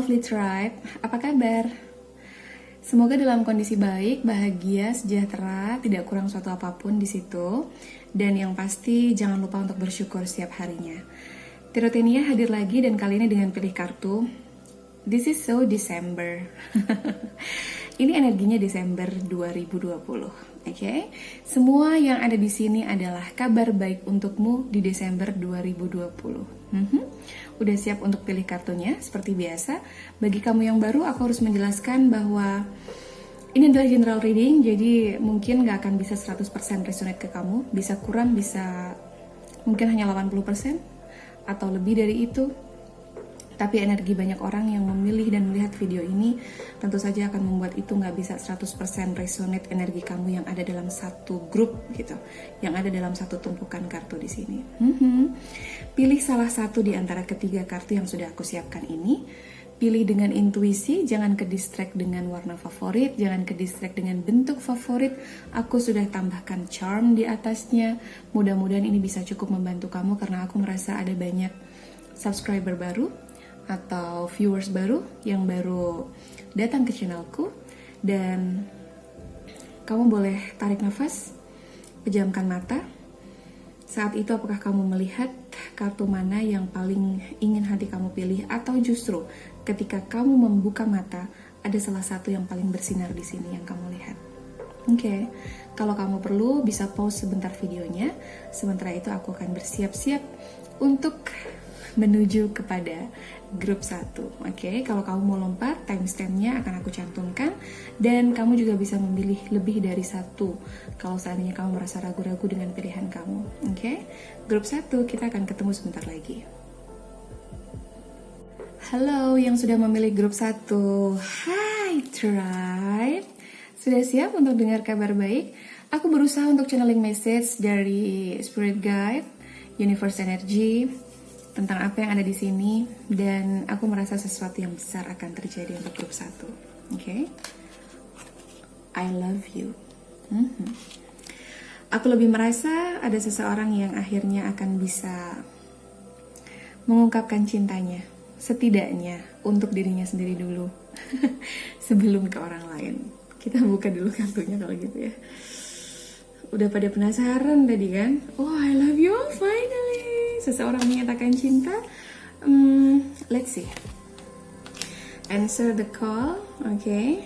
lovely tribe, apa kabar? Semoga dalam kondisi baik, bahagia, sejahtera, tidak kurang suatu apapun di situ. Dan yang pasti jangan lupa untuk bersyukur setiap harinya. Tirotenia hadir lagi dan kali ini dengan pilih kartu. This is so December. Ini energinya Desember 2020. Oke? Semua yang ada di sini adalah kabar baik untukmu di Desember 2020. Udah siap untuk pilih kartunya? Seperti biasa, bagi kamu yang baru aku harus menjelaskan bahwa ini adalah general reading, jadi mungkin gak akan bisa 100% resonate ke kamu. Bisa kurang, bisa mungkin hanya 80% atau lebih dari itu. Tapi energi banyak orang yang memilih dan melihat video ini tentu saja akan membuat itu nggak bisa 100% resonate energi kamu yang ada dalam satu grup gitu, yang ada dalam satu tumpukan kartu di sini. Pilih salah satu di antara ketiga kartu yang sudah aku siapkan ini. Pilih dengan intuisi, jangan ke distract dengan warna favorit, jangan ke distract dengan bentuk favorit. Aku sudah tambahkan charm di atasnya. Mudah-mudahan ini bisa cukup membantu kamu karena aku merasa ada banyak subscriber baru atau viewers baru yang baru datang ke channelku. Dan kamu boleh tarik nafas, pejamkan mata. Saat itu apakah kamu melihat kartu mana yang paling ingin hati kamu pilih, atau justru ketika kamu membuka mata ada salah satu yang paling bersinar di sini yang kamu lihat? Oke, kalau kamu perlu bisa pause sebentar videonya. Sementara itu aku akan bersiap-siap untuk menuju kepada grup 1. Oke, kalau kamu mau lompat, timestamp-nya akan aku cantumkan. Dan kamu juga bisa memilih lebih dari satu kalau seandainya kamu merasa ragu-ragu dengan pilihan kamu. Oke, grup 1 kita akan ketemu sebentar lagi. Halo yang sudah memilih grup 1. Hai tribe, sudah siap untuk dengar kabar baik? Aku berusaha untuk channeling message dari spirit guide, universe energy, tentang apa yang ada di sini, dan aku merasa sesuatu yang besar akan terjadi untuk grup 1. Oke? I love you. Aku lebih merasa ada seseorang yang akhirnya akan bisa mengungkapkan cintanya, setidaknya untuk dirinya sendiri dulu sebelum ke orang lain. Kita buka dulu kartunya kalau gitu ya. Udah pada penasaran tadi kan? Oh, I love you, finally. Seseorang menyatakan cinta. Let's see. Answer the call. Okay.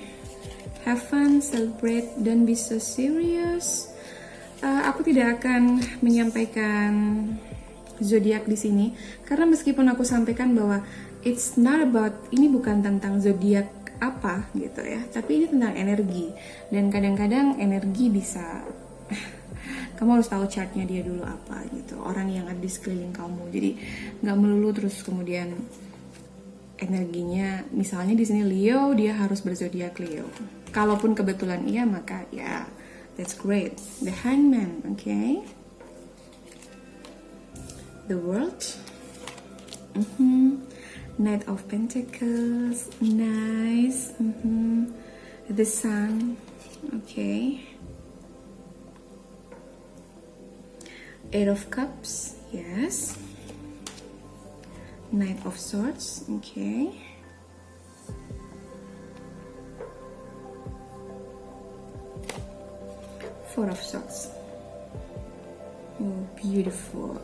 Have fun, celebrate, don't be so serious. Aku tidak akan menyampaikan zodiak di sini karena meskipun aku sampaikan bahwa it's not about, ini bukan tentang zodiak apa gitu ya, tapi ini tentang energi. Dan kadang-kadang energi bisa kamu harus tahu chartnya dia dulu apa gitu, orang yang ada di sekeliling kamu. Jadi nggak melulu terus kemudian energinya, misalnya di sini Leo, dia harus berzodiak Leo. Kalaupun kebetulan iya, maka ya that's great. The Hangman, okay. The World, Knight of Pentacles, nice. The Sun, okay. Eight of Cups, yes. Knight of Swords, okay. Four of Swords. Oh, beautiful.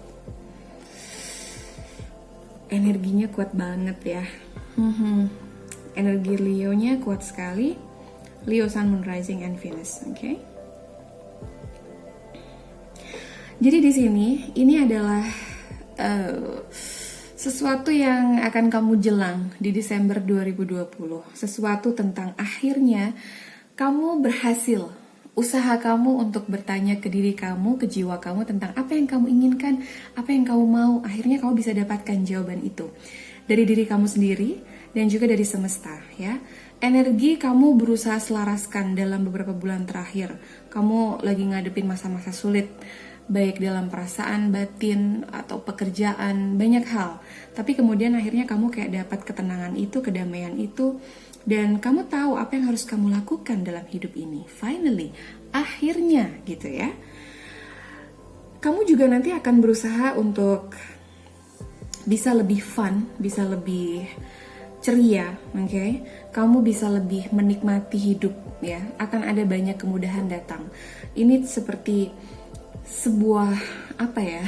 Energinya kuat banget ya. Energi Leo-nya kuat sekali. Leo, Sun, Moon, Rising, and Venus, okay. Jadi di sini ini adalah sesuatu yang akan kamu jelang di Desember 2020. Sesuatu tentang akhirnya kamu berhasil. Usaha kamu untuk bertanya ke diri kamu, ke jiwa kamu tentang apa yang kamu inginkan, apa yang kamu mau. Akhirnya kamu bisa dapatkan jawaban itu dari diri kamu sendiri dan juga dari semesta ya. Energi kamu berusaha selaraskan dalam beberapa bulan terakhir. Kamu lagi ngadepin masa-masa sulit, baik dalam perasaan, batin, atau pekerjaan, banyak hal. Tapi kemudian akhirnya kamu kayak dapat ketenangan itu, kedamaian itu, dan kamu tahu apa yang harus kamu lakukan dalam hidup ini. Finally, akhirnya gitu ya. Kamu juga nanti akan berusaha untuk bisa lebih fun, bisa lebih ceria, oke? Kamu bisa lebih menikmati hidup, ya. Akan ada banyak kemudahan datang. Ini seperti sebuah apa ya?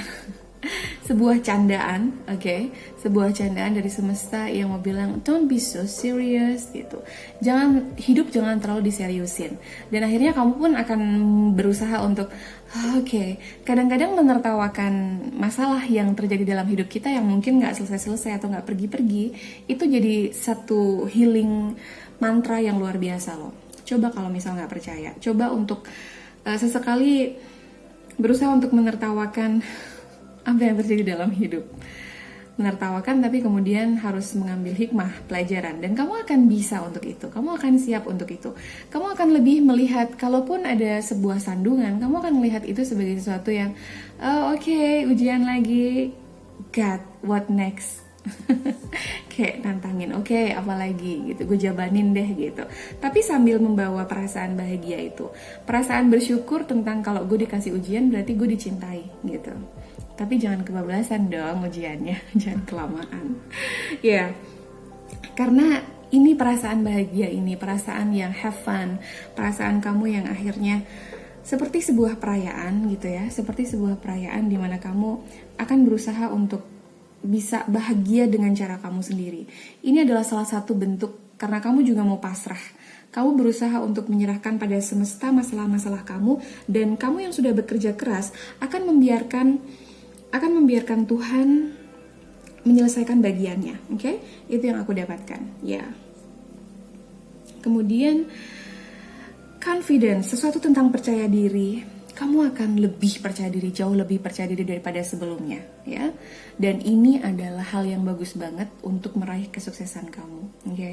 Sebuah candaan, oke? Sebuah candaan dari semesta yang mau bilang don't be so serious gitu. Hidup jangan terlalu diseriusin. Dan akhirnya kamu pun akan berusaha untuk oke. Kadang-kadang menertawakan masalah yang terjadi dalam hidup kita yang mungkin nggak selesai-selesai atau nggak pergi-pergi, itu jadi satu healing mantra yang luar biasa loh. Coba kalau misal nggak percaya, coba untuk sesekali berusaha untuk menertawakan apa yang terjadi dalam hidup. Menertawakan tapi kemudian harus mengambil hikmah, pelajaran. Dan kamu akan bisa untuk itu. Kamu akan siap untuk itu. Kamu akan lebih melihat, kalaupun ada sebuah sandungan, kamu akan melihat itu sebagai sesuatu yang oke, ujian lagi. God, what next? Kayak nantangin, oke, apa lagi gitu, gue jabanin deh gitu. Tapi sambil membawa perasaan bahagia itu, perasaan bersyukur tentang kalau gue dikasih ujian berarti gue dicintai gitu. Tapi jangan kebablasan dong ujiannya, jangan kelamaan. Ya, karena ini perasaan bahagia ini, perasaan yang have fun, perasaan kamu yang akhirnya seperti sebuah perayaan gitu ya, seperti sebuah perayaan di mana kamu akan berusaha untuk bisa bahagia dengan cara kamu sendiri. Ini adalah salah satu bentuk karena kamu juga mau pasrah. Kamu berusaha untuk menyerahkan pada semesta masalah-masalah kamu, dan kamu yang sudah bekerja keras akan membiarkan Tuhan menyelesaikan bagiannya. Oke? Itu yang aku dapatkan. Ya. Kemudian confidence, sesuatu tentang percaya diri. Kamu akan lebih percaya diri, jauh lebih percaya diri daripada sebelumnya, ya. Dan ini adalah hal yang bagus banget untuk meraih kesuksesan kamu, oke?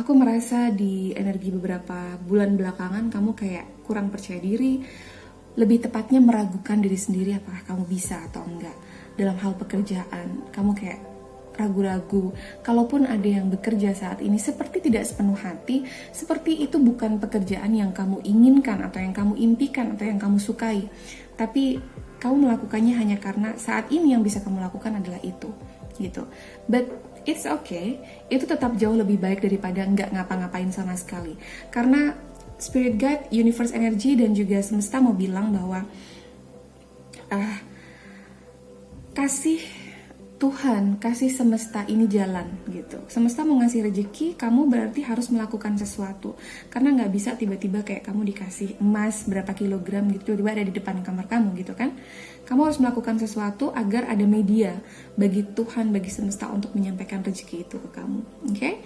Aku merasa di energi beberapa bulan belakangan kamu kayak kurang percaya diri, lebih tepatnya meragukan diri sendiri apakah kamu bisa atau enggak. Dalam hal pekerjaan, kamu kayak ragu-ragu. Kalaupun ada yang bekerja saat ini seperti tidak sepenuh hati, seperti itu bukan pekerjaan yang kamu inginkan atau yang kamu impikan atau yang kamu sukai, tapi kamu melakukannya hanya karena saat ini yang bisa kamu lakukan adalah itu gitu. But it's okay, itu tetap jauh lebih baik daripada nggak ngapa-ngapain sama sekali. Karena Spirit Guide, Universe Energy, dan juga semesta mau bilang bahwa kasih Tuhan, kasih semesta ini jalan gitu. Semesta mau ngasih rezeki, kamu berarti harus melakukan sesuatu. Karena nggak bisa tiba-tiba kayak kamu dikasih emas berapa kilogram gitu, tiba-tiba ada di depan kamar kamu gitu kan. Kamu harus melakukan sesuatu agar ada media bagi Tuhan, bagi semesta untuk menyampaikan rezeki itu ke kamu. Oke?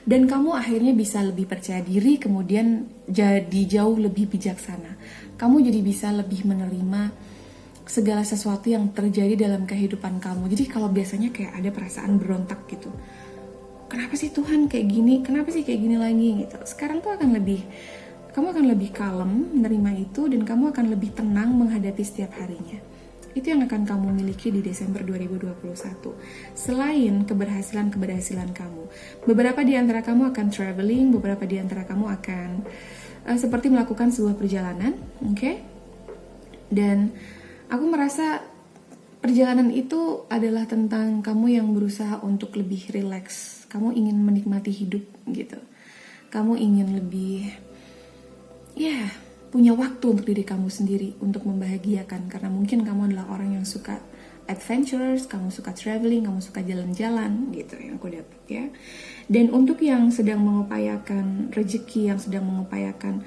Dan kamu akhirnya bisa lebih percaya diri, kemudian jadi jauh lebih bijaksana. Kamu jadi bisa lebih menerima segala sesuatu yang terjadi dalam kehidupan kamu. Jadi kalau biasanya kayak ada perasaan berontak gitu, kenapa sih Tuhan kayak gini, kenapa sih kayak gini lagi gitu. Sekarang tuh kamu akan lebih kalem menerima itu, dan kamu akan lebih tenang menghadapi setiap harinya. Itu yang akan kamu miliki di Desember 2021. Selain keberhasilan kamu, beberapa di antara kamu akan traveling, beberapa di antara kamu akan seperti melakukan sebuah perjalanan, oke? Dan aku merasa perjalanan itu adalah tentang kamu yang berusaha untuk lebih rileks. Kamu ingin menikmati hidup gitu. Kamu ingin lebih, punya waktu untuk diri kamu sendiri, untuk membahagiakan. Karena mungkin kamu adalah orang yang suka adventures, kamu suka traveling, kamu suka jalan-jalan gitu yang aku dapat ya. Dan untuk yang sedang mengupayakan rezeki, yang sedang mengupayakan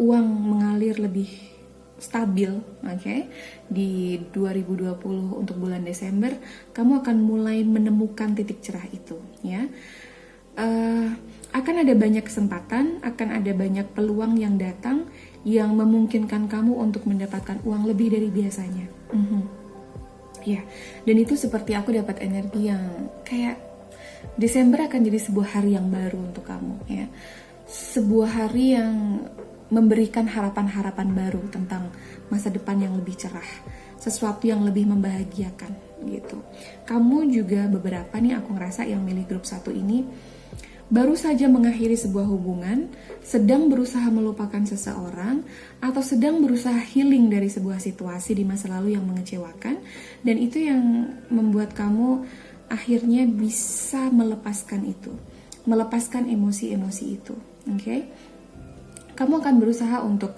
uang mengalir lebih stabil, oke? Di 2020 untuk bulan Desember, kamu akan mulai menemukan titik cerah itu, ya. Akan ada banyak kesempatan, akan ada banyak peluang yang datang yang memungkinkan kamu untuk mendapatkan uang lebih dari biasanya. Ya, dan itu seperti aku dapat energi yang kayak Desember akan jadi sebuah hari yang baru untuk kamu, ya. Sebuah hari yang memberikan harapan-harapan baru tentang masa depan yang lebih cerah, sesuatu yang lebih membahagiakan gitu. Kamu juga beberapa nih aku ngerasa yang milih grup 1 ini baru saja mengakhiri sebuah hubungan, sedang berusaha melupakan seseorang, atau sedang berusaha healing dari sebuah situasi di masa lalu yang mengecewakan, dan itu yang membuat kamu akhirnya bisa melepaskan itu. melepaskan emosi-emosi itu. Oke? Kamu akan berusaha untuk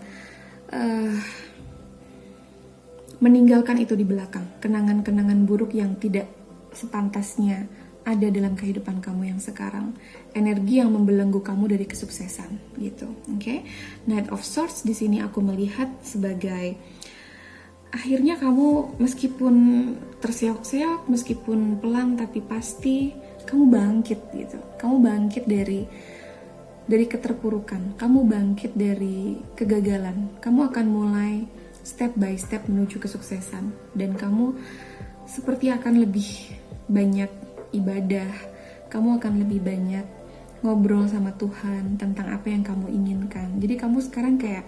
meninggalkan itu di belakang, kenangan-kenangan buruk yang tidak sepantasnya ada dalam kehidupan kamu yang sekarang, energi yang membelenggu kamu dari kesuksesan gitu. Oke? Knight of Swords di sini aku melihat sebagai akhirnya kamu meskipun terseok-seok, meskipun pelan, tapi pasti kamu bangkit gitu. Kamu bangkit dari keterpurukan, kamu bangkit dari kegagalan. Kamu akan mulai step by step menuju kesuksesan, dan kamu seperti akan lebih banyak ibadah, kamu akan lebih banyak ngobrol sama Tuhan tentang apa yang kamu inginkan. Jadi kamu sekarang kayak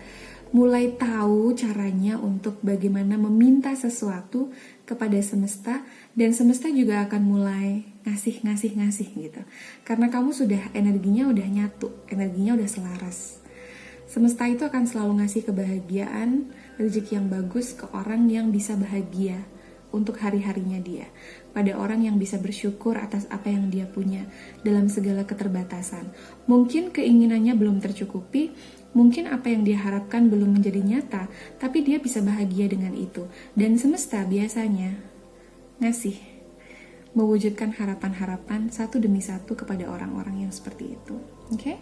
mulai tahu caranya untuk bagaimana meminta sesuatu kepada semesta, dan semesta juga akan mulai ngasih gitu. Karena kamu sudah, energinya udah nyatu, energinya udah selaras. Semesta itu akan selalu ngasih kebahagiaan, rezeki yang bagus ke orang yang bisa bahagia untuk hari-harinya dia, pada orang yang bisa bersyukur atas apa yang dia punya dalam segala keterbatasan. Mungkin keinginannya belum tercukupi, mungkin apa yang dia harapkan belum menjadi nyata, tapi dia bisa bahagia dengan itu. Dan semesta biasanya ngasih, mewujudkan harapan-harapan satu demi satu kepada orang-orang yang seperti itu. Oke?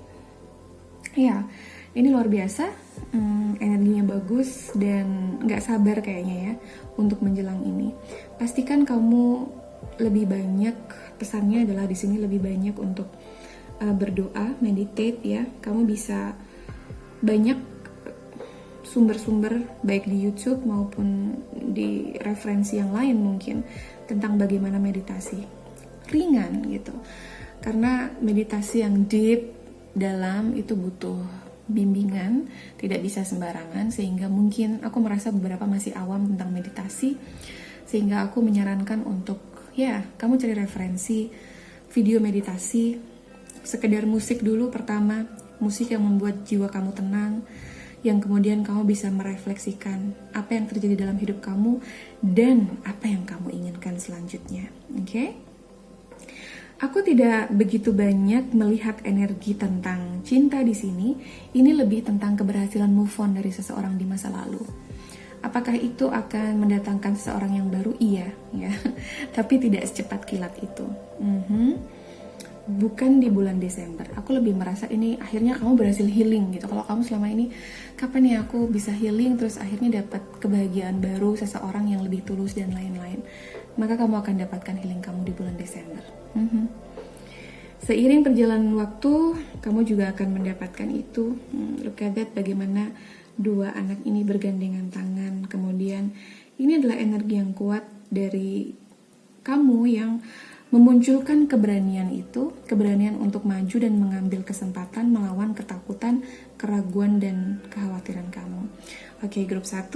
Ya, ini luar biasa, energinya bagus dan nggak sabar kayaknya ya untuk menjelang ini. Pastikan kamu lebih banyak, pesannya adalah di sini lebih banyak untuk berdoa, meditate ya. Kamu bisa banyak sumber-sumber baik di YouTube maupun di referensi yang lain mungkin tentang bagaimana meditasi ringan gitu. Karena meditasi yang deep dalam itu butuh bimbingan, tidak bisa sembarangan, sehingga mungkin aku merasa beberapa masih awam tentang meditasi, sehingga aku menyarankan untuk ya kamu cari referensi video meditasi, sekedar musik dulu pertama, musik yang membuat jiwa kamu tenang, yang kemudian kamu bisa merefleksikan apa yang terjadi dalam hidup kamu dan apa yang kamu inginkan selanjutnya. Oke? Aku tidak begitu banyak melihat energi tentang cinta di sini. Ini lebih tentang keberhasilan move on dari seseorang di masa lalu. Apakah itu akan mendatangkan seseorang yang baru? Iya, ya. Tapi tidak secepat kilat itu. Bukan di bulan Desember. Aku lebih merasa ini akhirnya kamu berhasil healing gitu. Kalau kamu selama ini, kapan ya aku bisa healing terus akhirnya dapat kebahagiaan baru, seseorang yang lebih tulus dan lain-lain, maka kamu akan dapatkan healing kamu di bulan Desember. Seiring perjalanan waktu, kamu juga akan mendapatkan itu. Look at that, bagaimana dua anak ini bergandengan tangan. Kemudian ini adalah energi yang kuat dari kamu yang memunculkan keberanian itu, keberanian untuk maju dan mengambil kesempatan melawan ketakutan, keraguan, dan kekhawatiran kamu. Oke, grup 1,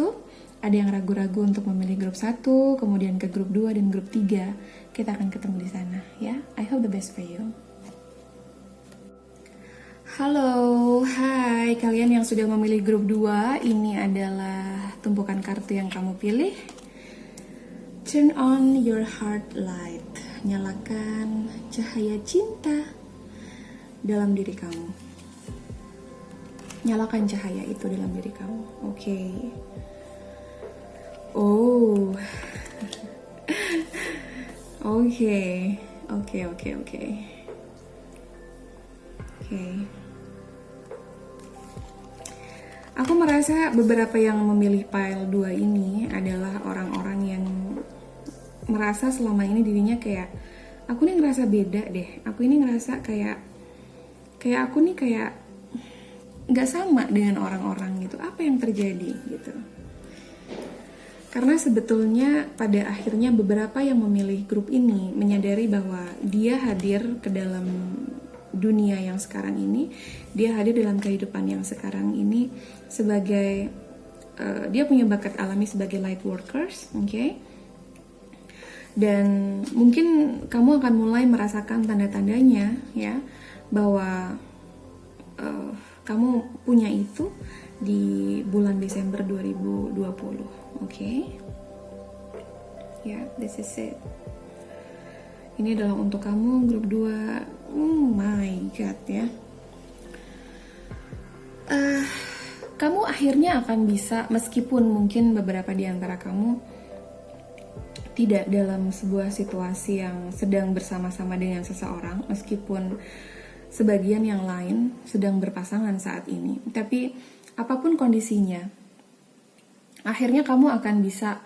ada yang ragu-ragu untuk memilih grup 1, kemudian ke grup 2 dan grup 3. Kita akan ketemu di sana ya. I hope the best for you. Halo, hai kalian yang sudah memilih grup 2. Ini adalah tumpukan kartu yang kamu pilih. Turn on your heart light. Nyalakan cahaya cinta dalam diri kamu. Nyalakan cahaya itu dalam diri kamu. Oke. Oh. Oke. Aku merasa beberapa yang memilih pile 2 ini adalah orang-orang yang merasa selama ini dirinya kayak, aku nih ngerasa beda deh. Aku ini ngerasa kayak aku nih kayak nggak sama dengan orang-orang gitu. Apa yang terjadi gitu? Karena sebetulnya pada akhirnya beberapa yang memilih grup ini menyadari bahwa dia hadir ke dalam dunia yang sekarang ini, dia hadir dalam kehidupan yang sekarang ini sebagai dia punya bakat alami sebagai light workers, oke? Dan mungkin kamu akan mulai merasakan tanda-tandanya ya bahwa kamu punya itu di bulan Desember 2020, oke? Ya, this is it. Ini adalah untuk kamu grup 2. Oh my god ya. Kamu akhirnya akan bisa, meskipun mungkin beberapa di antara kamu tidak dalam sebuah situasi yang sedang bersama-sama dengan seseorang, meskipun sebagian yang lain sedang berpasangan saat ini. Tapi apapun kondisinya, akhirnya kamu akan bisa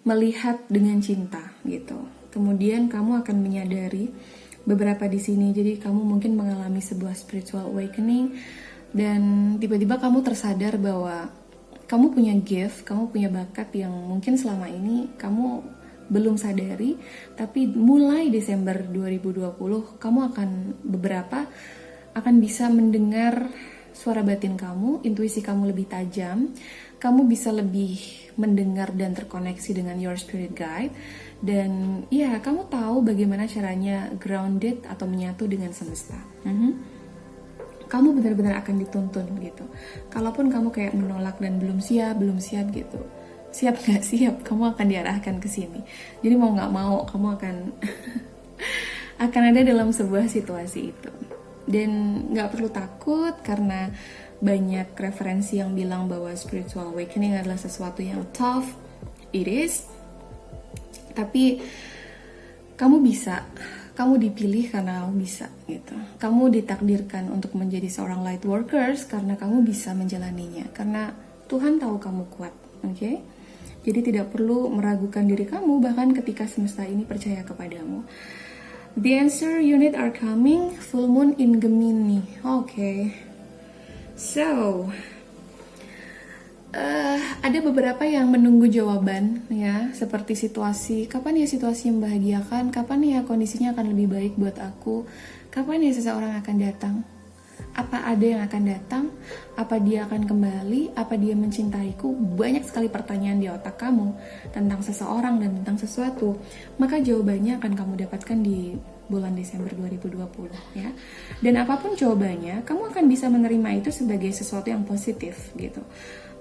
melihat dengan cinta gitu. Kemudian kamu akan menyadari beberapa di sini. Jadi kamu mungkin mengalami sebuah spiritual awakening dan tiba-tiba kamu tersadar bahwa kamu punya gift, kamu punya bakat yang mungkin selama ini kamu belum sadari, tapi mulai Desember 2020 kamu akan bisa mendengar suara batin kamu, intuisi kamu lebih tajam, kamu bisa lebih mendengar dan terkoneksi dengan your spirit guide, dan ya kamu tahu bagaimana caranya grounded atau menyatu dengan semesta. Kamu benar-benar akan dituntun gitu. Kalaupun kamu kayak menolak dan belum siap gitu, siap nggak siap, kamu akan diarahkan ke sini. Jadi mau nggak mau kamu akan akan ada dalam sebuah situasi itu. Dan nggak perlu takut karena banyak referensi yang bilang bahwa spiritual awakening adalah sesuatu yang tough. It is. Tapi kamu bisa. Kamu dipilih karena kamu bisa gitu. Kamu ditakdirkan untuk menjadi seorang light workers karena kamu bisa menjalaninya. Karena Tuhan tahu kamu kuat, oke? Jadi tidak perlu meragukan diri kamu bahkan ketika semesta ini percaya kepadamu. The answer unit are coming, full moon in Gemini. Oke. So, ada beberapa yang menunggu jawaban ya, seperti situasi, kapan ya situasi yang membahagiakan, kapan ya kondisinya akan lebih baik buat aku, kapan ya seseorang akan datang, apa ada yang akan datang, apa dia akan kembali, apa dia mencintaiku. Banyak sekali pertanyaan di otak kamu tentang seseorang dan tentang sesuatu, maka jawabannya akan kamu dapatkan di bulan Desember 2020 ya. Dan apapun jawabannya, kamu akan bisa menerima itu sebagai sesuatu yang positif gitu.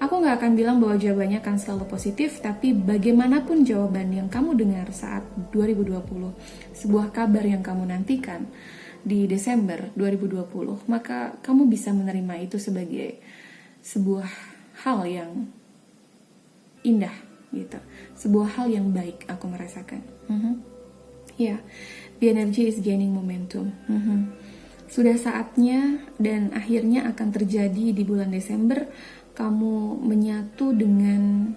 Aku nggak akan bilang bahwa jawabannya akan selalu positif, tapi bagaimanapun jawaban yang kamu dengar saat 2020, sebuah kabar yang kamu nantikan di Desember 2020, maka kamu bisa menerima itu sebagai sebuah hal yang indah gitu, sebuah hal yang baik. Aku merasakan ya, the energy is gaining momentum. Sudah saatnya dan akhirnya akan terjadi di bulan Desember. Kamu menyatu dengan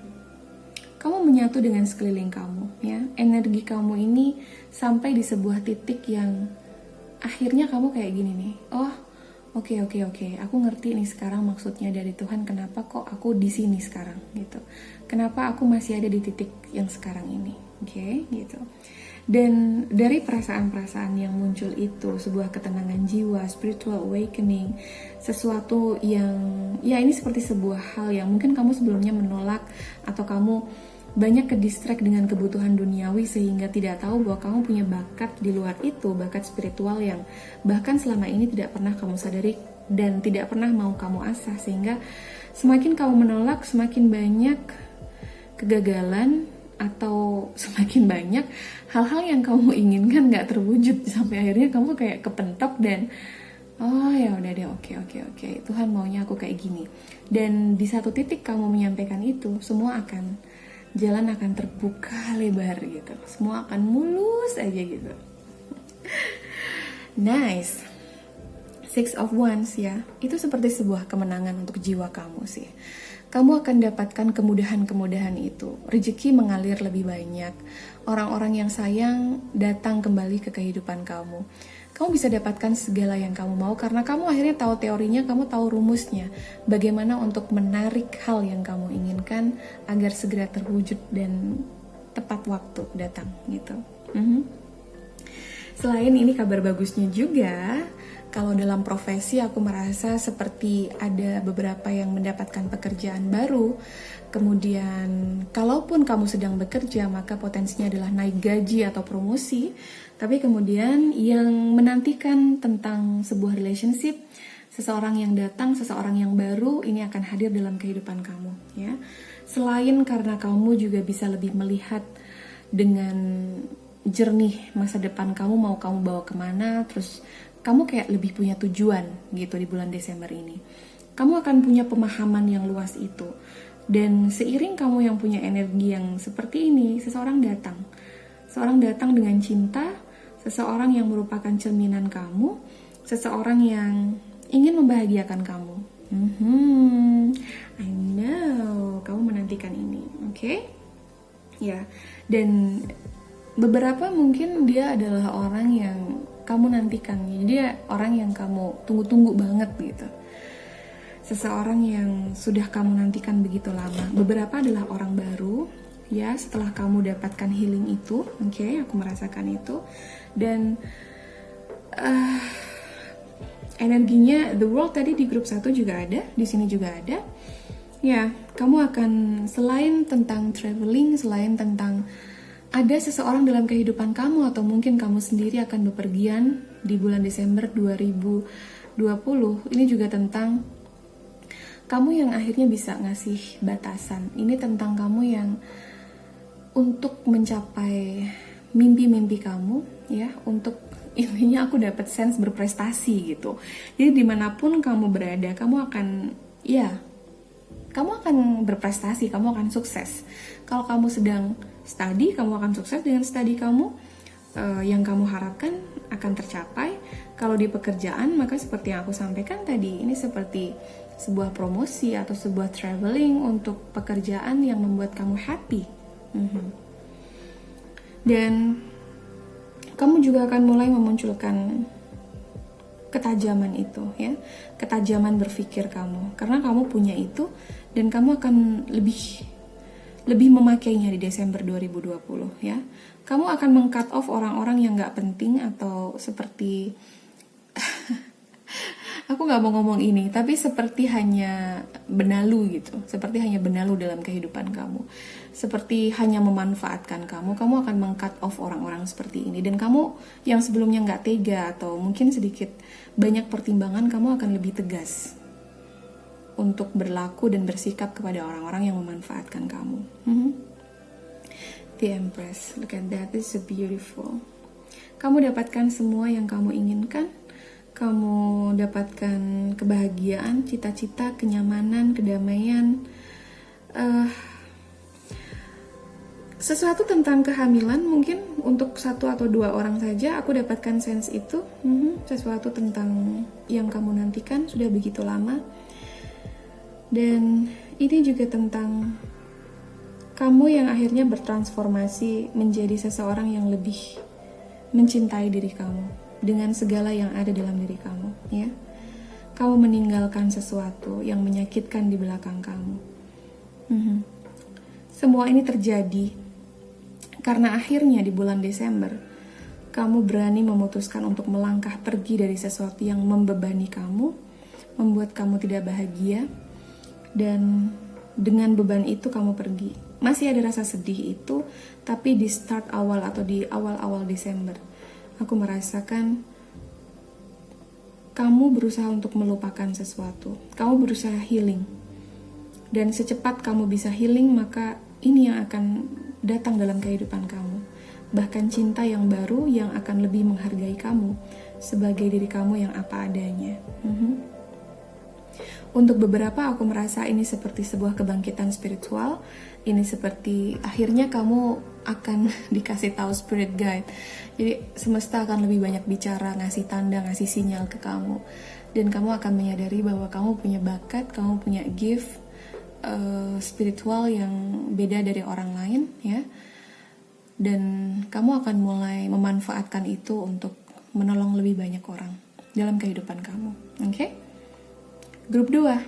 sekeliling kamu ya. Energi kamu ini sampai di sebuah titik yang akhirnya kamu kayak gini nih. Oh, oke. Aku ngerti nih sekarang maksudnya dari Tuhan, kenapa kok aku di sini sekarang gitu. Kenapa aku masih ada di titik yang sekarang ini. Oke, gitu. Dan dari perasaan-perasaan yang muncul itu, sebuah ketenangan jiwa, spiritual awakening, sesuatu yang ya ini seperti sebuah hal yang mungkin kamu sebelumnya menolak, atau kamu banyak ke distract dengan kebutuhan duniawi sehingga tidak tahu bahwa kamu punya bakat di luar itu, bakat spiritual yang bahkan selama ini tidak pernah kamu sadari dan tidak pernah mau kamu asah, sehingga semakin kamu menolak, semakin banyak kegagalan atau semakin banyak hal-hal yang kamu inginkan gak terwujud, sampai akhirnya kamu kayak kepentok dan oh ya udah deh, oke, Tuhan maunya aku kayak gini. Dan di satu titik kamu menyampaikan itu, semua jalan akan terbuka lebar gitu, semua akan mulus aja gitu. Nice. Six of Wands ya, itu seperti sebuah kemenangan untuk jiwa kamu sih. Kamu akan dapatkan kemudahan-kemudahan itu. Rezeki mengalir lebih banyak. Orang-orang yang sayang datang kembali ke kehidupan kamu. Kamu bisa dapatkan segala yang kamu mau karena kamu akhirnya tahu teorinya, kamu tahu rumusnya. Bagaimana untuk menarik hal yang kamu inginkan agar segera terwujud dan tepat waktu datang gitu. Selain ini kabar bagusnya juga, kalau dalam profesi aku merasa seperti ada beberapa yang mendapatkan pekerjaan baru. Kemudian kalaupun kamu sedang bekerja, maka potensinya adalah naik gaji atau promosi. Tapi kemudian yang menantikan tentang sebuah relationship, seseorang yang datang, seseorang yang baru, ini akan hadir dalam kehidupan kamu ya. Selain karena kamu juga bisa lebih melihat dengan jernih masa depan kamu mau kamu bawa kemana, terus kamu kayak lebih punya tujuan gitu di bulan Desember ini. Kamu akan punya pemahaman yang luas itu. Dan seiring kamu yang punya energi yang seperti ini, seseorang datang. Seseorang datang dengan cinta, seseorang yang merupakan cerminan kamu, seseorang yang ingin membahagiakan kamu. I know, kamu menantikan ini, oke? Ya, dan beberapa mungkin dia adalah orang yang kamu nantikan. Jadi dia orang yang kamu tunggu-tunggu banget gitu. Seseorang yang sudah kamu nantikan begitu lama. Beberapa adalah orang baru, ya, setelah kamu dapatkan healing itu, oke, aku merasakan itu. Dan energinya The World tadi di grup 1 juga ada, di sini juga ada. Ya, kamu akan selain tentang traveling, selain tentang ada seseorang dalam kehidupan kamu, atau mungkin kamu sendiri akan bepergian di bulan Desember 2020. Ini juga tentang kamu yang akhirnya bisa ngasih batasan. Ini tentang kamu yang untuk mencapai mimpi-mimpi kamu, ya, untuk intinya aku dapat sense berprestasi gitu. Jadi dimanapun kamu berada, kamu akan berprestasi, kamu akan sukses. Kalau kamu sedang study, kamu akan sukses dengan study kamu. Yang kamu harapkan akan tercapai. Kalau di pekerjaan, maka seperti yang aku sampaikan tadi, ini seperti sebuah promosi atau sebuah traveling untuk pekerjaan yang membuat kamu happy. Dan kamu juga akan mulai memunculkan ketajaman itu, ya, ketajaman berpikir kamu, karena kamu punya itu dan kamu akan lebih memakainya di Desember 2020, ya. Kamu akan meng-cut off orang-orang yang gak penting, atau seperti aku gak mau ngomong ini, tapi seperti hanya benalu gitu, seperti hanya benalu dalam kehidupan kamu, seperti hanya memanfaatkan kamu akan meng-cut off orang-orang seperti ini. Dan kamu yang sebelumnya gak tega atau mungkin sedikit banyak pertimbangan, kamu akan lebih tegas untuk berlaku dan bersikap kepada orang-orang yang memanfaatkan kamu. The Empress, look at that, it's so beautiful. Kamu dapatkan semua yang kamu inginkan. Kamu dapatkan kebahagiaan, cita-cita, kenyamanan, kedamaian. Sesuatu tentang kehamilan mungkin untuk 1 atau 2 orang saja aku dapatkan sense itu. Sesuatu tentang yang kamu nantikan sudah begitu lama. Dan ini juga tentang kamu yang akhirnya bertransformasi menjadi seseorang yang lebih mencintai diri kamu dengan segala yang ada dalam diri kamu, ya. Kamu meninggalkan sesuatu yang menyakitkan di belakang kamu. Semua ini terjadi karena akhirnya di bulan Desember kamu berani memutuskan untuk melangkah pergi dari sesuatu yang membebani kamu, membuat kamu tidak bahagia, dan dengan beban itu kamu pergi. Masih ada rasa sedih itu, tapi di start awal atau di awal-awal Desember, aku merasakan kamu berusaha untuk melupakan sesuatu. Kamu berusaha healing. Dan secepat kamu bisa healing, maka ini yang akan datang dalam kehidupan kamu. Bahkan cinta yang baru yang akan lebih menghargai kamu sebagai diri kamu yang apa adanya. Untuk beberapa aku merasa ini seperti sebuah kebangkitan spiritual. Ini seperti akhirnya kamu akan dikasih tahu spirit guide. Jadi semesta akan lebih banyak bicara, ngasih tanda, ngasih sinyal ke kamu. Dan kamu akan menyadari bahwa kamu punya bakat, kamu punya gift spiritual yang beda dari orang lain, ya. Dan kamu akan mulai memanfaatkan itu untuk menolong lebih banyak orang dalam kehidupan kamu. Oke? Grup 2.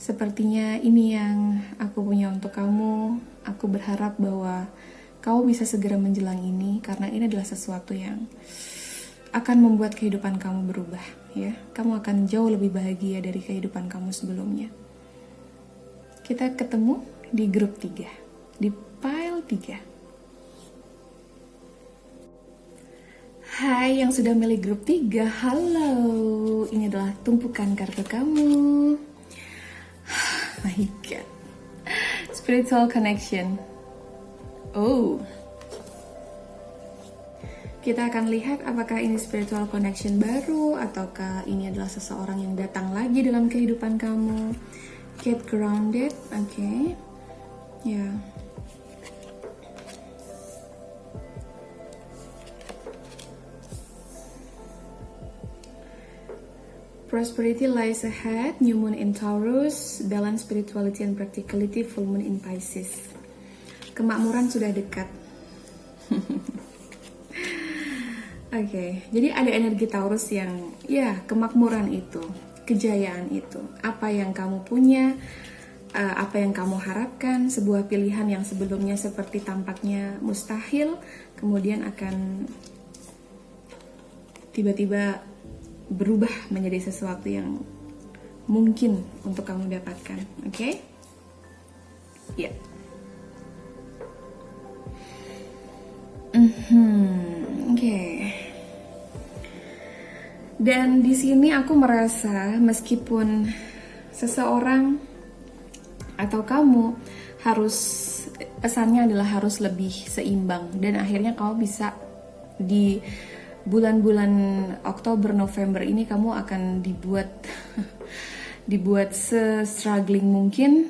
Sepertinya ini yang aku punya untuk kamu. Aku berharap bahwa kamu bisa segera menjelang ini, karena ini adalah sesuatu yang akan membuat kehidupan kamu berubah, ya. Kamu akan jauh lebih bahagia dari kehidupan kamu sebelumnya. Kita ketemu di grup 3, di pile 3. Hai yang sudah milih grup 3, halo. Ini adalah tumpukan kartu kamu. My God. Spiritual connection. Oh. Kita akan lihat apakah ini spiritual connection baru ataukah ini adalah seseorang yang datang lagi dalam kehidupan kamu. Get grounded, oke. Ya. Prosperity lies ahead, new moon in Taurus, balance spirituality and practicality, full moon in Pisces. Kemakmuran sudah dekat. Oke, jadi ada energi Taurus yang ya kemakmuran itu, kejayaan itu, apa yang kamu punya, apa yang kamu harapkan, sebuah pilihan yang sebelumnya seperti tampaknya mustahil, kemudian akan tiba-tiba berubah menjadi sesuatu yang mungkin untuk kamu dapatkan, oke? Ya. Oke. Dan di sini aku merasa meskipun seseorang atau kamu harus, pesannya adalah harus lebih seimbang, dan akhirnya kamu bisa di bulan-bulan Oktober November ini kamu akan dibuat se-struggling mungkin,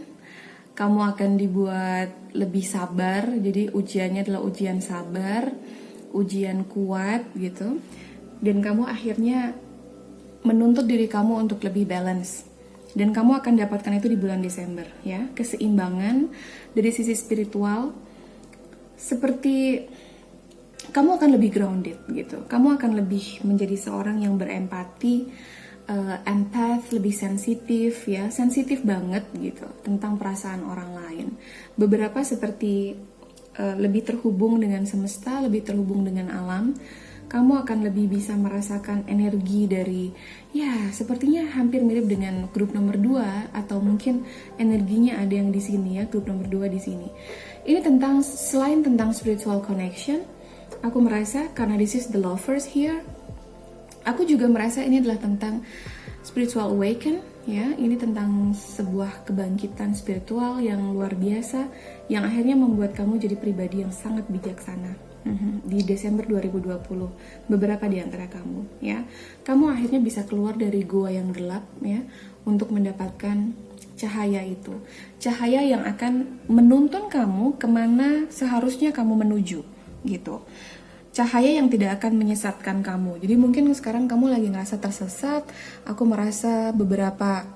kamu akan dibuat lebih sabar. Jadi ujiannya adalah ujian sabar, ujian kuat gitu. Dan kamu akhirnya menuntut diri kamu untuk lebih balance. Dan kamu akan dapatkan itu di bulan Desember ya. Keseimbangan dari sisi spiritual, seperti kamu akan lebih grounded gitu. Kamu akan lebih menjadi seorang yang berempati, empath, lebih sensitif ya. Sensitif banget gitu tentang perasaan orang lain. Beberapa seperti lebih terhubung dengan semesta, lebih terhubung dengan alam. Kamu akan lebih bisa merasakan energi dari, ya sepertinya hampir mirip dengan grup nomor 2, atau mungkin energinya ada yang di sini ya, grup nomor 2 di sini. Ini tentang, selain tentang spiritual connection, aku merasa karena this is the lovers here, aku juga merasa ini adalah tentang spiritual awaken ya. Ini tentang sebuah kebangkitan spiritual yang luar biasa, yang akhirnya membuat kamu jadi pribadi yang sangat bijaksana. Di Desember 2020, beberapa di antara kamu ya, kamu akhirnya bisa keluar dari gua yang gelap ya, untuk mendapatkan cahaya itu, cahaya yang akan menuntun kamu kemana seharusnya kamu menuju gitu. Cahaya yang tidak akan menyesatkan kamu. Jadi mungkin sekarang kamu lagi ngerasa tersesat. Aku merasa beberapa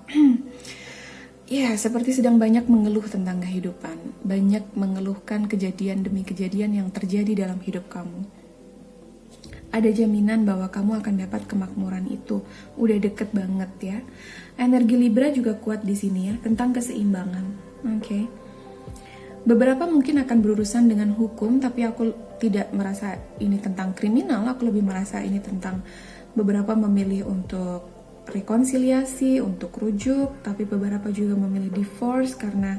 ya seperti sedang banyak mengeluh tentang kehidupan, banyak mengeluhkan kejadian demi kejadian yang terjadi dalam hidup kamu. Ada jaminan bahwa kamu akan dapat kemakmuran itu, udah deket banget ya. Energi Libra juga kuat di sini ya, tentang keseimbangan. Oke. Beberapa mungkin akan berurusan dengan hukum, tapi aku tidak merasa ini tentang kriminal. Aku lebih merasa ini tentang beberapa memilih untuk rekonsiliasi, untuk rujuk, tapi beberapa juga memilih divorce karena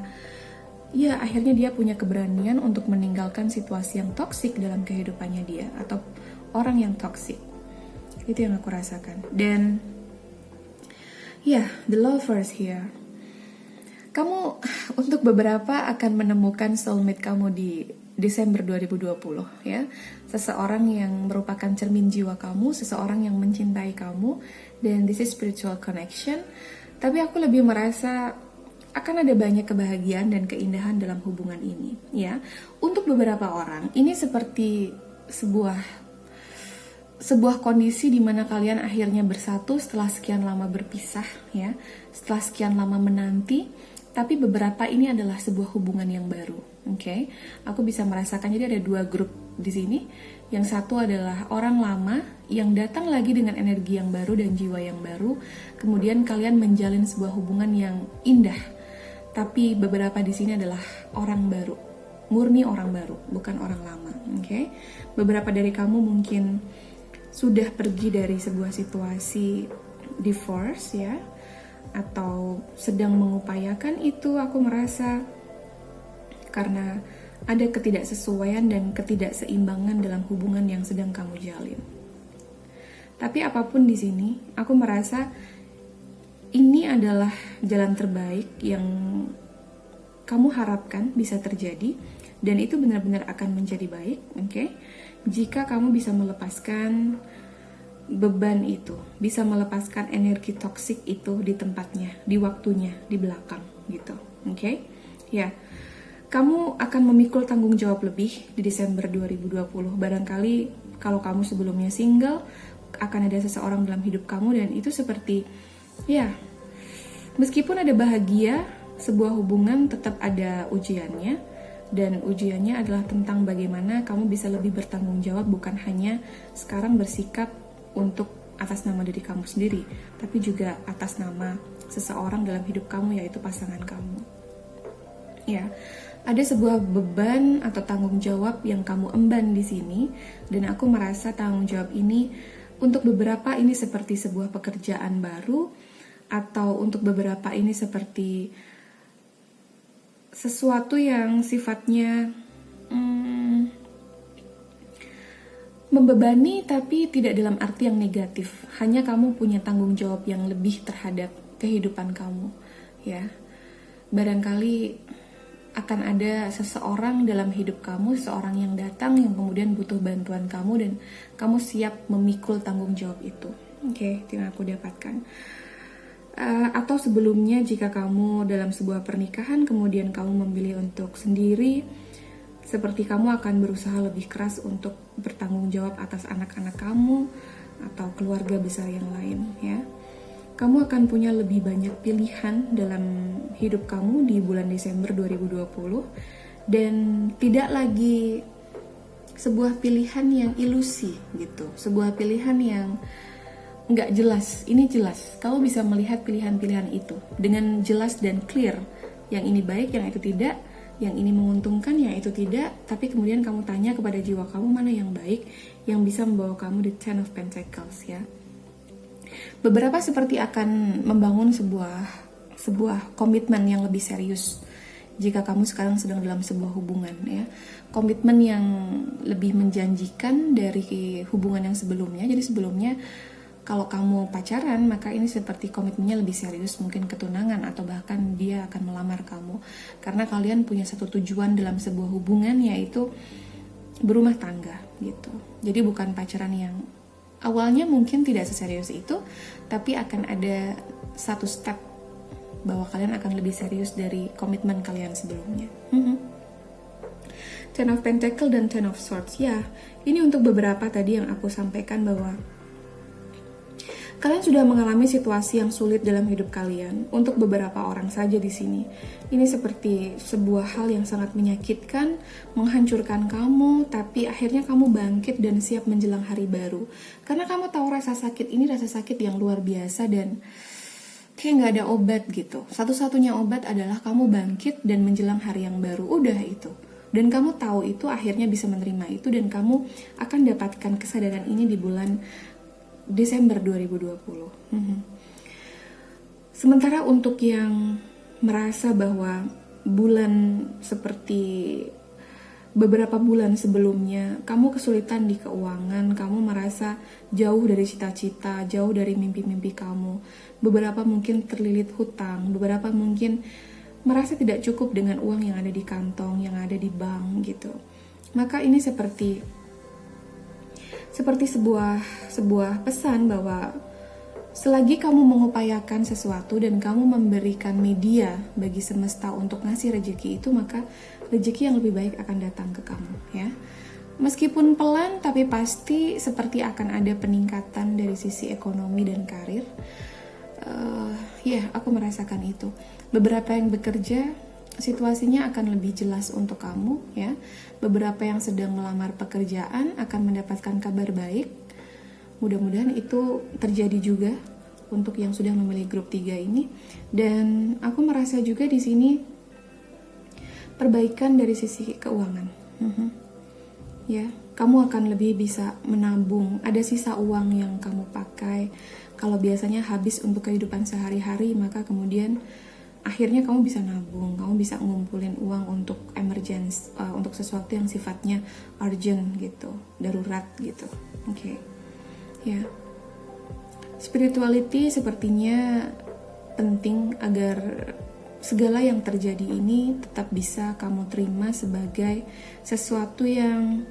ya akhirnya dia punya keberanian untuk meninggalkan situasi yang toksik dalam kehidupannya dia, atau orang yang toksik. Itu yang aku rasakan. Dan ya, the lovers here. Kamu untuk beberapa akan menemukan soulmate kamu di Desember 2020 ya. Seseorang yang merupakan cermin jiwa kamu, seseorang yang mencintai kamu, dan this is spiritual connection. Tapi aku lebih merasa akan ada banyak kebahagiaan dan keindahan dalam hubungan ini ya. Untuk beberapa orang ini seperti sebuah kondisi di mana kalian akhirnya bersatu setelah sekian lama berpisah ya, setelah sekian lama menanti. Tapi beberapa ini adalah sebuah hubungan yang baru, oke? Aku bisa merasakan, jadi ada dua grup di sini. Yang satu adalah orang lama yang datang lagi dengan energi yang baru dan jiwa yang baru. Kemudian kalian menjalin sebuah hubungan yang indah. Tapi beberapa di sini adalah orang baru, murni orang baru, bukan orang lama, oke? Beberapa dari kamu mungkin sudah pergi dari sebuah situasi divorce ya, atau sedang mengupayakan itu. Aku merasa karena ada ketidaksesuaian dan ketidakseimbangan dalam hubungan yang sedang kamu jalin. Tapi apapun di sini, aku merasa ini adalah jalan terbaik yang kamu harapkan bisa terjadi. Dan itu benar-benar akan menjadi baik, oke? Jika kamu bisa melepaskan beban itu, bisa melepaskan energi toksik itu di tempatnya, di waktunya, di belakang gitu, oke? Ya, kamu akan memikul tanggung jawab lebih di Desember 2020. Barangkali kalau kamu sebelumnya single, akan ada seseorang dalam hidup kamu dan itu seperti, ya, meskipun ada bahagia, sebuah hubungan tetap ada ujiannya. Dan ujiannya adalah tentang bagaimana kamu bisa lebih bertanggung jawab, bukan hanya sekarang bersikap untuk atas nama diri kamu sendiri, tapi juga atas nama seseorang dalam hidup kamu, yaitu pasangan kamu. Ya, ada sebuah beban atau tanggung jawab yang kamu emban di sini, dan aku merasa tanggung jawab ini untuk beberapa ini seperti sebuah pekerjaan baru, atau untuk beberapa ini seperti sesuatu yang sifatnya membebani, tapi tidak dalam arti yang negatif. Hanya kamu punya tanggung jawab yang lebih terhadap kehidupan kamu, ya. Barangkali akan ada seseorang dalam hidup kamu, seseorang yang datang yang kemudian butuh bantuan kamu dan kamu siap memikul tanggung jawab itu. Oke, itu yang aku dapatkan. Atau sebelumnya jika kamu dalam sebuah pernikahan kemudian kamu memilih untuk sendiri, seperti kamu akan berusaha lebih keras untuk bertanggung jawab atas anak-anak kamu atau keluarga besar yang lain, ya. Kamu akan punya lebih banyak pilihan dalam hidup kamu di bulan Desember 2020 dan tidak lagi sebuah pilihan yang ilusi gitu, sebuah pilihan yang nggak jelas. Ini jelas, kamu bisa melihat pilihan-pilihan itu dengan jelas dan clear. Yang ini baik, yang itu tidak, yang ini menguntungkan, yang itu tidak. Tapi kemudian kamu tanya kepada jiwa kamu mana yang baik, yang bisa membawa kamu the Ten of Pentacles, ya. Beberapa seperti akan membangun sebuah komitmen yang lebih serius. Jika kamu sekarang sedang dalam sebuah hubungan, ya, komitmen yang lebih menjanjikan dari hubungan yang sebelumnya. Jadi sebelumnya kalau kamu pacaran, maka ini seperti komitmennya lebih serius, mungkin ketunangan atau bahkan dia akan melamar kamu. Karena kalian punya satu tujuan dalam sebuah hubungan, yaitu berumah tangga gitu. Jadi bukan pacaran yang awalnya mungkin tidak seserius itu, tapi akan ada satu step bahwa kalian akan lebih serius dari komitmen kalian sebelumnya. Ten of Pentacle dan Ten of Swords, ya, ini untuk beberapa tadi yang aku sampaikan bahwa kalian sudah mengalami situasi yang sulit dalam hidup kalian. Untuk beberapa orang saja di sini, ini seperti sebuah hal yang sangat menyakitkan, menghancurkan kamu, tapi akhirnya kamu bangkit dan siap menjelang hari baru. Karena kamu tahu rasa sakit ini rasa sakit yang luar biasa dan kayak nggak ada obat gitu. Satu-satunya obat adalah kamu bangkit dan menjelang hari yang baru. Udah itu. Dan kamu tahu itu, akhirnya bisa menerima itu, dan kamu akan dapatkan kesadaran ini di bulan Desember 2020. Sementara untuk yang merasa bahwa bulan seperti beberapa bulan sebelumnya kamu kesulitan di keuangan, kamu merasa jauh dari cita-cita, jauh dari mimpi-mimpi kamu, beberapa mungkin terlilit hutang, beberapa mungkin merasa tidak cukup dengan uang yang ada di kantong, yang ada di bank gitu. Maka ini seperti sebuah pesan bahwa selagi kamu mengupayakan sesuatu dan kamu memberikan media bagi semesta untuk ngasih rezeki itu, maka rezeki yang lebih baik akan datang ke kamu, ya. Meskipun pelan, tapi pasti seperti akan ada peningkatan dari sisi ekonomi dan karir. Ya, aku merasakan itu. Beberapa yang bekerja, situasinya akan lebih jelas untuk kamu, ya. Beberapa yang sedang melamar pekerjaan akan mendapatkan kabar baik. Mudah-mudahan itu terjadi juga untuk yang sudah memilih grup 3 ini. Dan aku merasa juga di sini perbaikan dari sisi keuangan. Ya, kamu akan lebih bisa menabung. Ada sisa uang yang kamu pakai. Kalau biasanya habis untuk kehidupan sehari-hari, maka kemudian akhirnya kamu bisa nabung, kamu bisa ngumpulin uang untuk emergency, untuk sesuatu yang sifatnya urgent gitu, darurat gitu. Oke. Ya. Spirituality sepertinya penting agar segala yang terjadi ini tetap bisa kamu terima sebagai sesuatu yang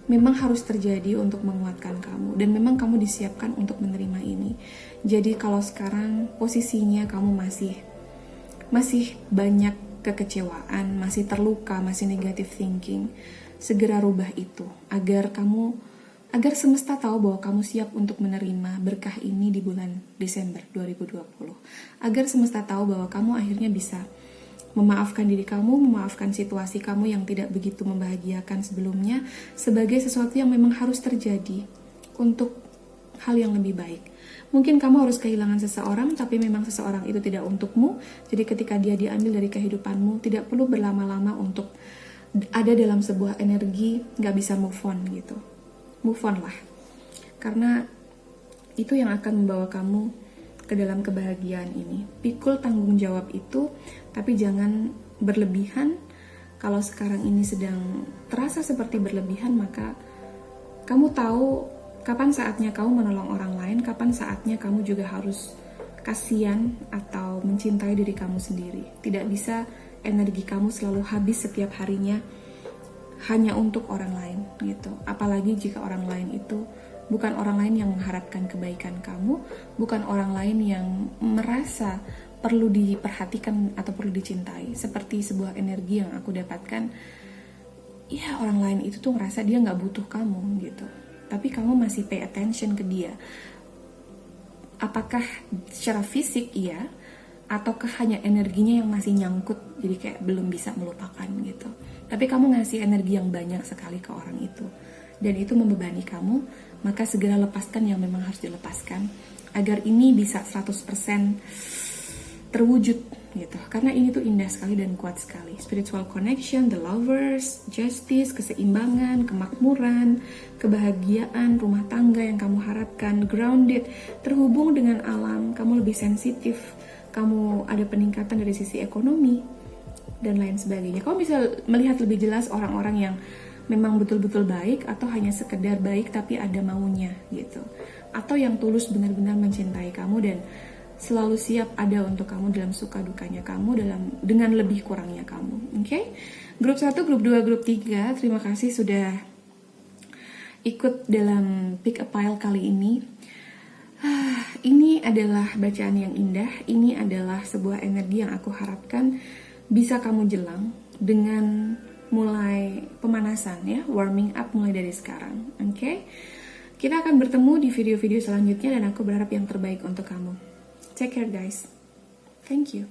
memang harus terjadi untuk menguatkan kamu, dan memang kamu disiapkan untuk menerima ini. Jadi kalau sekarang posisinya kamu masih banyak kekecewaan, masih terluka, masih negative thinking, segera rubah itu agar semesta tahu bahwa kamu siap untuk menerima berkah ini di bulan Desember 2020. Agar semesta tahu bahwa kamu akhirnya bisa memaafkan diri kamu, memaafkan situasi kamu yang tidak begitu membahagiakan sebelumnya sebagai sesuatu yang memang harus terjadi untuk hal yang lebih baik. Mungkin kamu harus kehilangan seseorang, tapi memang seseorang itu tidak untukmu. Jadi ketika dia diambil dari kehidupanmu, tidak perlu berlama-lama untuk ada dalam sebuah energi gak bisa move on gitu. Move on lah. Karena itu yang akan membawa kamu ke dalam kebahagiaan ini. Pikul tanggung jawab itu, tapi jangan berlebihan. Kalau sekarang ini sedang terasa seperti berlebihan, maka kamu tahu kapan saatnya kamu menolong orang lain, kapan saatnya kamu juga harus kasihan atau mencintai diri kamu sendiri. Tidak bisa energi kamu selalu habis setiap harinya hanya untuk orang lain gitu. Apalagi jika orang lain itu bukan orang lain yang mengharapkan kebaikan kamu, bukan orang lain yang merasa perlu diperhatikan atau perlu dicintai. Seperti sebuah energi yang aku dapatkan, ya orang lain itu tuh ngerasa dia nggak butuh kamu gitu, tapi kamu masih pay attention ke dia. Apakah secara fisik iya, ataukah hanya energinya yang masih nyangkut, jadi kayak belum bisa melupakan gitu. Tapi kamu ngasih energi yang banyak sekali ke orang itu, dan itu membebani kamu. Maka segera lepaskan yang memang harus dilepaskan, agar ini bisa 100% terwujud gitu. Karena ini tuh indah sekali dan kuat sekali. Spiritual connection, the lovers, justice, keseimbangan, kemakmuran, kebahagiaan, rumah tangga yang kamu harapkan, grounded, terhubung dengan alam, kamu lebih sensitif, kamu ada peningkatan dari sisi ekonomi, dan lain sebagainya. Kamu bisa melihat lebih jelas orang-orang yang memang betul-betul baik, atau hanya sekedar baik tapi ada maunya gitu, atau yang tulus benar-benar mencintai kamu dan selalu siap ada untuk kamu dalam suka dukanya kamu, dengan lebih kurangnya kamu. Oke? Grup 1, grup 2, grup 3, terima kasih sudah ikut dalam Pick a Pile kali ini. Ini adalah bacaan yang indah. Ini adalah sebuah energi yang aku harapkan bisa kamu jelang dengan mulai pemanasan ya, warming up mulai dari sekarang. Oke? Kita akan bertemu di video-video selanjutnya, dan aku berharap yang terbaik untuk kamu. Take care guys. Thank you.